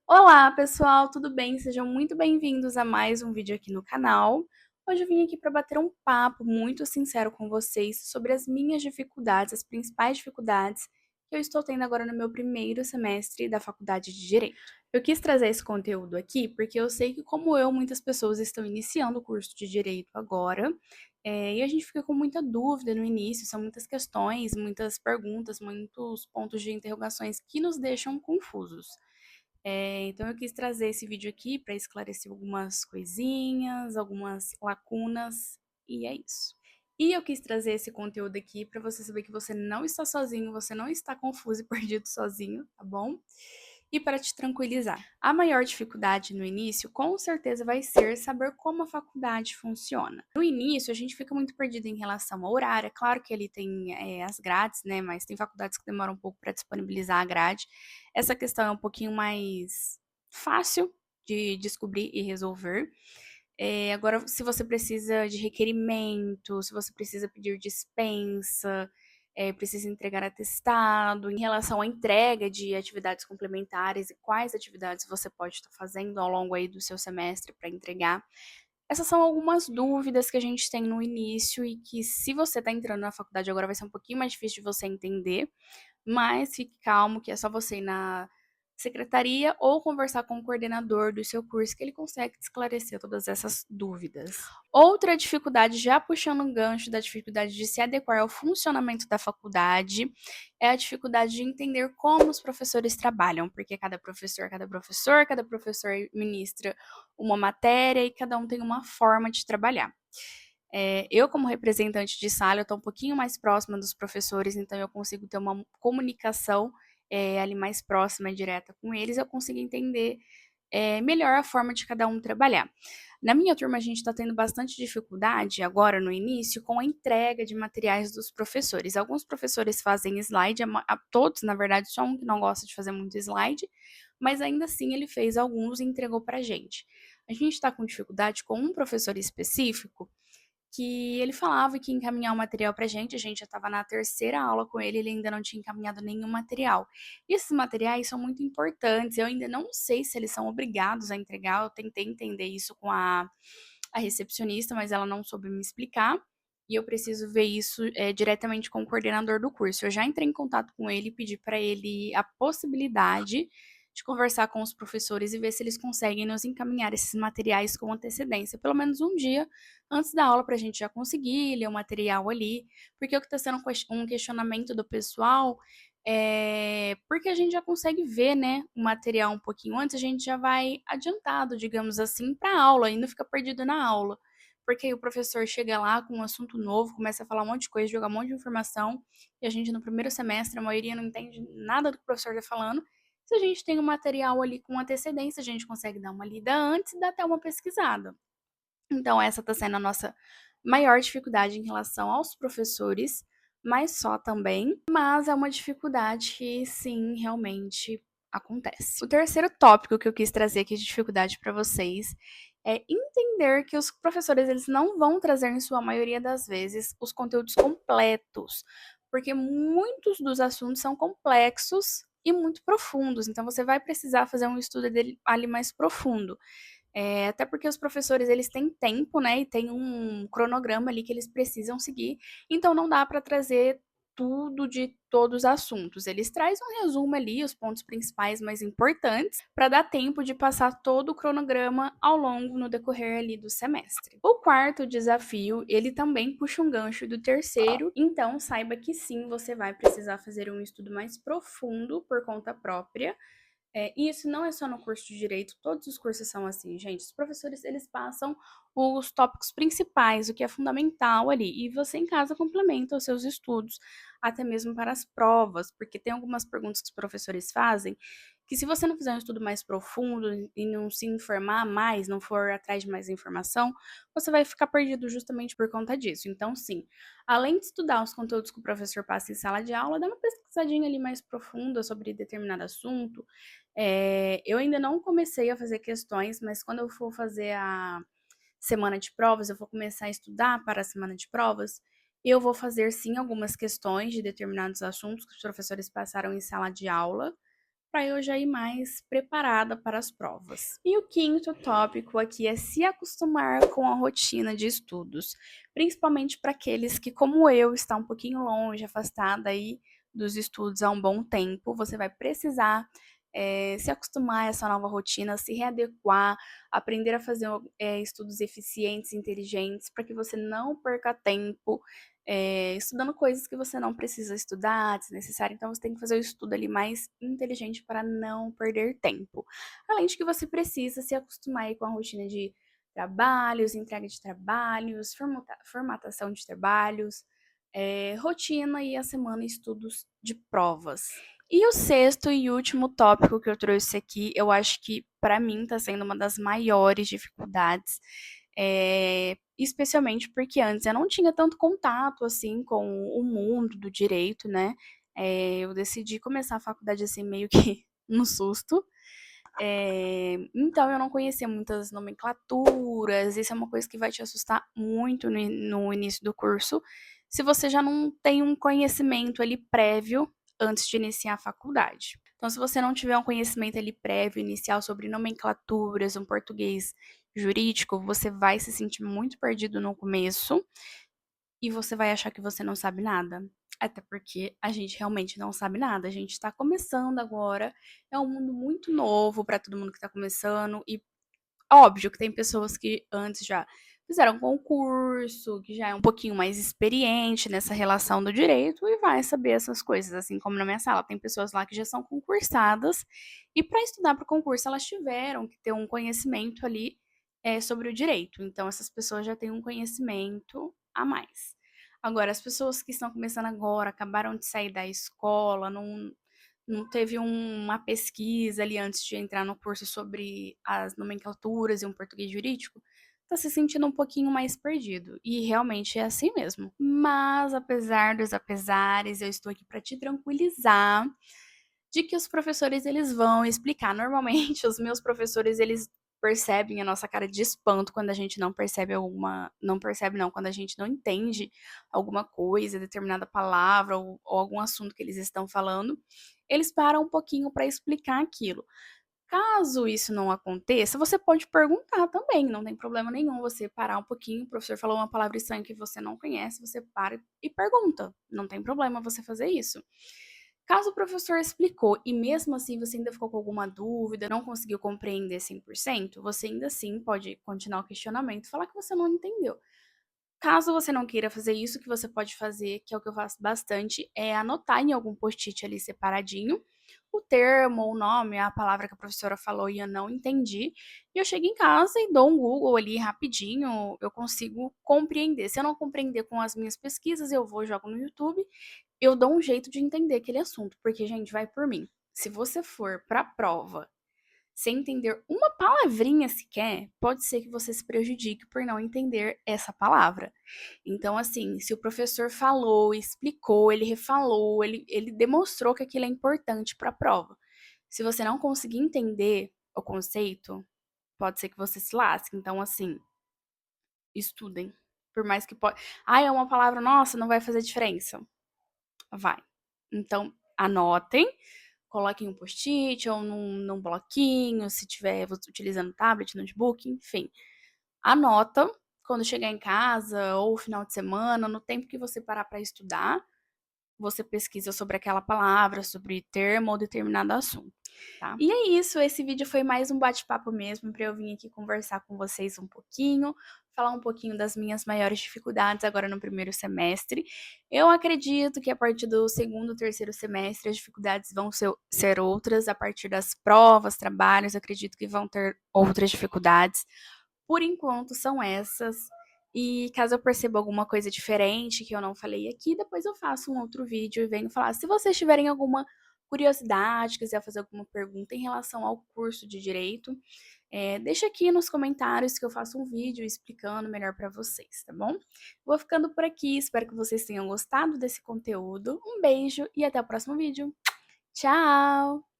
Olá, pessoal, tudo bem? Sejam muito bem-vindos a mais um vídeo aqui no canal. Hoje eu vim aqui para bater um papo muito sincero com vocês sobre as minhas dificuldades, as principais dificuldades que eu estou tendo agora no meu primeiro semestre da faculdade de Direito. Eu quis trazer esse conteúdo aqui porque eu sei que, como eu, muitas pessoas estão iniciando o curso de Direito agora, e a gente fica com muita dúvida no início, são muitas questões, muitas perguntas, muitos pontos de interrogações que nos deixam confusos. Então eu quis trazer esse vídeo aqui para esclarecer algumas coisinhas, algumas lacunas, e é isso. E eu quis trazer esse conteúdo aqui para você saber que você não está sozinho, você não está confuso e perdido sozinho, tá bom? E para te tranquilizar, a maior dificuldade no início, com certeza, vai ser saber como a faculdade funciona. No início, a gente fica muito perdido em relação ao horário. É claro que ele tem as grades, né? Mas tem faculdades que demoram um pouco para disponibilizar a grade. Essa questão é um pouquinho mais fácil de descobrir e resolver. Agora, se você precisa de requerimento, se você precisa pedir dispensa, precisa entregar atestado, em relação à entrega de atividades complementares e quais atividades você pode estar fazendo ao longo aí do seu semestre para entregar. Essas são algumas dúvidas que a gente tem no início e que, se você está entrando na faculdade agora, vai ser um pouquinho mais difícil de você entender, mas fique calmo que é só você ir na secretaria ou conversar com o coordenador do seu curso que ele consegue te esclarecer todas essas dúvidas. Outra dificuldade, já puxando um gancho da dificuldade de se adequar ao funcionamento da faculdade, é a dificuldade de entender como os professores trabalham, porque cada professor ministra uma matéria e cada um tem uma forma de trabalhar. Eu, como representante de sala, eu estou um pouquinho mais próxima dos professores, então eu consigo ter uma comunicação ali mais próxima e direta com eles, eu consigo entender melhor a forma de cada um trabalhar. Na minha turma, a gente está tendo bastante dificuldade agora no início com a entrega de materiais dos professores. Alguns professores fazem slide, todos, na verdade, só um que não gosta de fazer muito slide, mas ainda assim ele fez alguns e entregou para a gente. A gente está com dificuldade com um professor específico que ele falava que ia encaminhar o material pra gente, a gente já estava na terceira aula com ele, ele ainda não tinha encaminhado nenhum material. E esses materiais são muito importantes, eu ainda não sei se eles são obrigados a entregar, eu tentei entender isso com a recepcionista, mas ela não soube me explicar, e eu preciso ver isso diretamente com o coordenador do curso. Eu já entrei em contato com ele e pedi para ele a possibilidade de conversar com os professores e ver se eles conseguem nos encaminhar esses materiais com antecedência, pelo menos um dia antes da aula, para a gente já conseguir ler o material ali, porque o que está sendo um questionamento do pessoal porque a gente já consegue ver, né, o material um pouquinho antes, a gente já vai adiantado, digamos assim, para a aula e não fica perdido na aula. Porque aí o professor chega lá com um assunto novo, começa a falar um monte de coisa, jogar um monte de informação, e a gente no primeiro semestre, a maioria não entende nada do que o professor está falando. Se a gente tem o material ali com antecedência, a gente consegue dar uma lida antes e dar até uma pesquisada. Então, essa está sendo a nossa maior dificuldade em relação aos professores, mas só também. Mas é uma dificuldade que, sim, realmente acontece. O terceiro tópico que eu quis trazer aqui de dificuldade para vocês é entender que os professores eles não vão trazer, em sua maioria das vezes, os conteúdos completos, porque muitos dos assuntos são complexos e muito profundos. Então, você vai precisar fazer um estudo dele ali mais profundo. Até porque os professores eles têm tempo, né, e tem um cronograma ali que eles precisam seguir, então não dá para trazer tudo de todos os assuntos. Eles trazem um resumo ali, os pontos principais mais importantes, para dar tempo de passar todo o cronograma ao longo no decorrer ali do semestre. O quarto desafio, ele também puxa um gancho do terceiro, então saiba que sim, você vai precisar fazer um estudo mais profundo por conta própria, e isso não é só no curso de Direito, todos os cursos são assim, gente. Os professores, eles passam os tópicos principais, o que é fundamental ali, e você em casa complementa os seus estudos, até mesmo para as provas, porque tem algumas perguntas que os professores fazem, que se você não fizer um estudo mais profundo e não se informar mais, não for atrás de mais informação, você vai ficar perdido justamente por conta disso. Então, sim, além de estudar os conteúdos que o professor passa em sala de aula, dá uma pesquisadinha ali mais profunda sobre determinado assunto. Eu ainda não comecei a fazer questões, mas quando eu for fazer a semana de provas, eu vou começar a estudar para a semana de provas. Eu vou fazer sim algumas questões de determinados assuntos que os professores passaram em sala de aula. para eu já ir mais preparada para as provas. E o quinto tópico aqui é se acostumar com a rotina de estudos, principalmente para aqueles que, como eu, está um pouquinho longe, afastada aí dos estudos há um bom tempo. Você vai precisar se acostumar a essa nova rotina, se readequar, aprender a fazer estudos eficientes e inteligentes para que você não perca tempo estudando coisas que você não precisa estudar, desnecessário. Então, você tem que fazer o estudo ali mais inteligente para não perder tempo. Além de que você precisa se acostumar aí com a rotina de trabalhos, entrega de trabalhos, formatação de trabalhos, rotina e a semana estudos de provas. E o sexto e último tópico que eu trouxe aqui, eu acho que para mim está sendo uma das maiores dificuldades, especialmente porque antes eu não tinha tanto contato assim com o mundo do direito, né? Eu decidi começar a faculdade assim meio que no susto. Então eu não conhecia muitas nomenclaturas, isso é uma coisa que vai te assustar muito no início do curso, se você já não tem um conhecimento ali prévio antes de iniciar a faculdade. Então, se você não tiver um conhecimento ali prévio, inicial sobre nomenclaturas, um português jurídico, você vai se sentir muito perdido no começo e você vai achar que você não sabe nada. Até porque a gente realmente não sabe nada. A gente está começando agora. É um mundo muito novo para todo mundo que está começando. E óbvio que tem pessoas que antes já fizeram concurso, que já é um pouquinho mais experiente nessa relação do direito e vai saber essas coisas. Assim como na minha sala, tem pessoas lá que já são concursadas. E para estudar para o concurso, elas tiveram que ter um conhecimento ali sobre o direito. Então, essas pessoas já têm um conhecimento a mais. Agora, as pessoas que estão começando agora, acabaram de sair da escola, não teve uma pesquisa ali antes de entrar no curso sobre as nomenclaturas e um português jurídico, tá se sentindo um pouquinho mais perdido. E realmente é assim mesmo. Mas, apesar dos apesares, eu estou aqui para te tranquilizar de que os professores eles vão explicar. Normalmente, os meus professores eles percebem a nossa cara de espanto quando a gente não percebe não percebe não, quando a gente não entende alguma coisa, determinada palavra ou algum assunto que eles estão falando, eles param um pouquinho para explicar aquilo. Caso isso não aconteça, você pode perguntar também, não tem problema nenhum você parar um pouquinho, o professor falou uma palavra estranha que você não conhece, você para e pergunta, não tem problema você fazer isso. Caso o professor explicou e mesmo assim você ainda ficou com alguma dúvida, não conseguiu compreender 100%, você ainda assim pode continuar o questionamento e falar que você não entendeu. Caso você não queira fazer isso, o que você pode fazer, que é o que eu faço bastante, é anotar em algum post-it ali separadinho o termo, o nome, a palavra que a professora falou e eu não entendi. E eu chego em casa e dou um Google ali rapidinho, eu consigo compreender. Se eu não compreender com as minhas pesquisas, eu vou, jogo no YouTube, eu dou um jeito de entender aquele assunto, porque, gente, vai por mim. Se você for para a prova sem entender uma palavrinha sequer, pode ser que você se prejudique por não entender essa palavra. Então, assim, se o professor falou, explicou, ele refalou, ele demonstrou que aquilo é importante para a prova. Se você não conseguir entender o conceito, pode ser que você se lasque. Então, assim, estudem. Por mais que pode. Ah, é uma palavra, nossa, não vai fazer diferença. Vai. Então, anotem, coloquem um post-it ou num bloquinho, se estiver utilizando tablet, notebook, enfim. Anota quando chegar em casa ou final de semana, no tempo que você parar para estudar, você pesquisa sobre aquela palavra, sobre termo ou determinado assunto, tá? E é isso, esse vídeo foi mais um bate-papo mesmo para eu vir aqui conversar com vocês um pouquinho, falar um pouquinho das minhas maiores dificuldades agora no primeiro semestre. Eu acredito que a partir do segundo, terceiro semestre as dificuldades vão ser outras, a partir das provas, trabalhos, acredito que vão ter outras dificuldades. Por enquanto são essas. E caso eu perceba alguma coisa diferente que eu não falei aqui, depois eu faço um outro vídeo e venho falar. Se vocês tiverem alguma curiosidade, quiser fazer alguma pergunta em relação ao curso de Direito, deixa aqui nos comentários que eu faço um vídeo explicando melhor para vocês, tá bom? Vou ficando por aqui, espero que vocês tenham gostado desse conteúdo. Um beijo e até o próximo vídeo. Tchau!